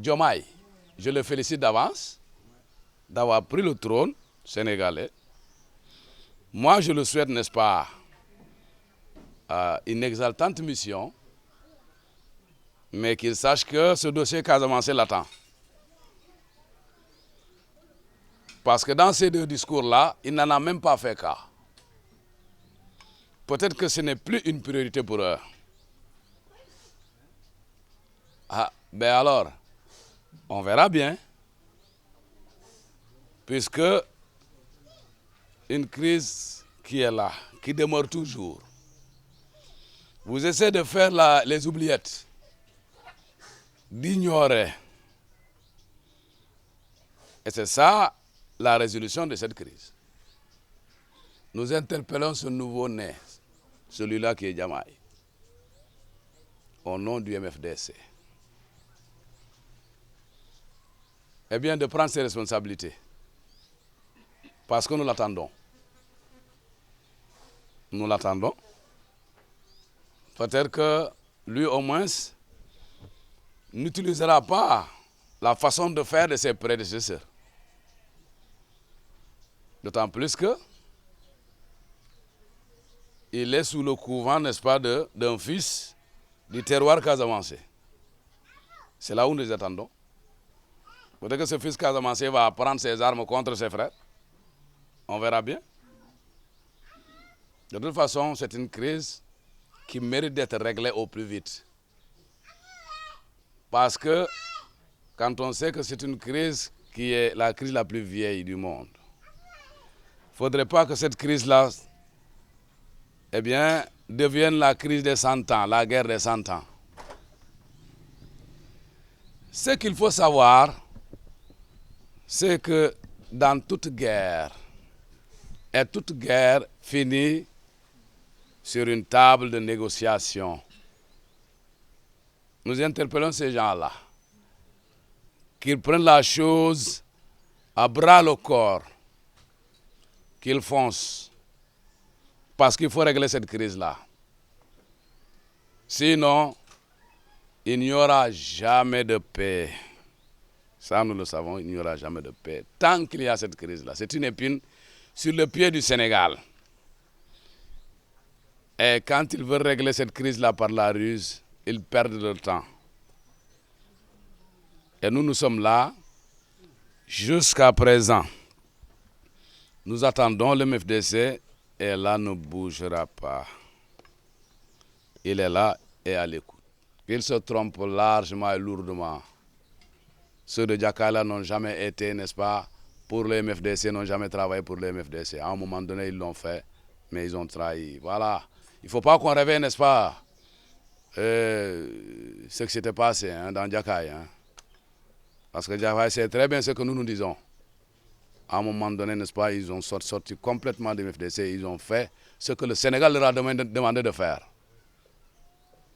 Diomaye, je le félicite d'avance d'avoir pris le trône sénégalais. Moi, je le souhaite, n'est-ce pas, une exaltante mission, mais qu'il sache que ce dossier Casamance l'attend. Parce que dans ces deux discours-là, il n'en a même pas fait cas. Peut-être que ce n'est plus une priorité pour eux. Ah, ben alors, on verra bien. Puisque une crise qui est là, qui demeure toujours, vous essayez de faire les oubliettes, d'ignorer. Et c'est ça la résolution de cette crise. Nous interpellons ce nouveau-né, celui-là qui est Diomaye, au nom du MFDC. Eh bien, de prendre ses responsabilités. Parce que nous l'attendons. Nous l'attendons. Peut-être que lui, au moins, n'utilisera pas la façon de faire de ses prédécesseurs. D'autant plus que il est sous le couvent, n'est-ce pas, d'un fils du terroir Casamance. C'est là où nous les attendons. Peut-être que ce fils Casamance va prendre ses armes contre ses frères. On verra bien. De toute façon, c'est une crise qui mérite d'être réglée au plus vite. Parce que quand on sait que c'est une crise qui est la crise la plus vieille du monde, il ne faudrait pas que cette crise-là, eh bien, devienne la crise des 100 ans, la guerre des 100 ans. Ce qu'il faut savoir, c'est que dans toute guerre, et toute guerre finit sur une table de négociation. Nous interpellons ces gens-là, qu'ils prennent la chose à bras le corps, qu'ils foncent, parce qu'il faut régler cette crise-là. Sinon, il n'y aura jamais de paix. Ça, nous le savons, il n'y aura jamais de paix. Tant qu'il y a cette crise-là, c'est une épine sur le pied du Sénégal. Et quand ils veulent régler cette crise-là par la ruse, ils perdent leur temps. Et nous sommes là, jusqu'à présent. Nous attendons le MFDC et là ne bougera pas. Il est là et à l'écoute. Il se trompe largement et lourdement. Ceux de Djakala n'ont jamais été, n'est-ce pas, pour le MFDC, n'ont jamais travaillé pour le MFDC. À un moment donné, ils l'ont fait, mais ils ont trahi. Voilà. Il ne faut pas qu'on réveille, n'est-ce pas, ce qui s'était passé dans Djakaï. Parce que Djakaï sait très bien ce que nous disons. À un moment donné, n'est-ce pas, ils ont sorti complètement du MFDC. Ils ont fait ce que le Sénégal leur a demandé de faire.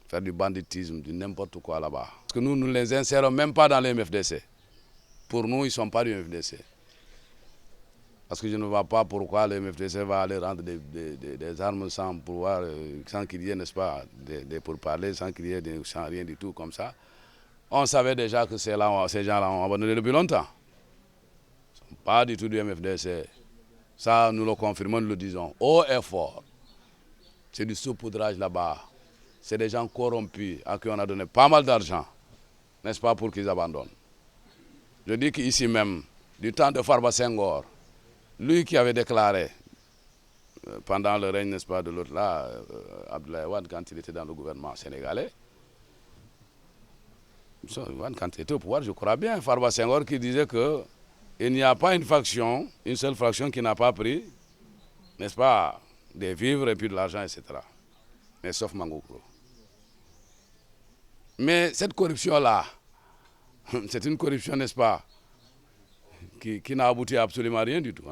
Faire du banditisme, du n'importe quoi là-bas. Parce que nous ne les insérons même pas dans les MFDC. Pour nous, ils ne sont pas du MFDC. Parce que je ne vois pas pourquoi le MFDC va aller rendre des armes sans pouvoir, sans qu'il y ait, n'est-ce pas, des pourparlers, sans qu'il y ait sans rien du tout comme ça. On savait déjà que ces gens-là ont abandonné depuis longtemps. Ils ne sont pas du tout du MFDC. Ça, nous le confirmons, nous le disons. Haut et fort. C'est du saupoudrage là-bas. C'est des gens corrompus à qui on a donné pas mal d'argent, n'est-ce pas, pour qu'ils abandonnent. Je dis qu'ici même, du temps de Farba Senghor, lui qui avait déclaré, pendant le règne, n'est-ce pas, de l'autre là, Abdoulaye Wade, quand il était dans le gouvernement sénégalais, quand il était au pouvoir, je crois bien, Farba Senghor qui disait qu'il n'y a pas une faction, une seule faction qui n'a pas pris, n'est-ce pas, des vivres et puis de l'argent, etc. Mais sauf Mangoukro. Mais cette corruption-là, c'est une corruption, n'est-ce pas, qui n'a abouti à absolument rien du tout.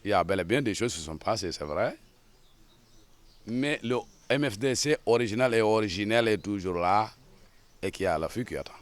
Il y a bel et bien des choses qui se sont passées, c'est vrai. Mais le MFDC original et originel est toujours là et qui est à l'affût qui attend.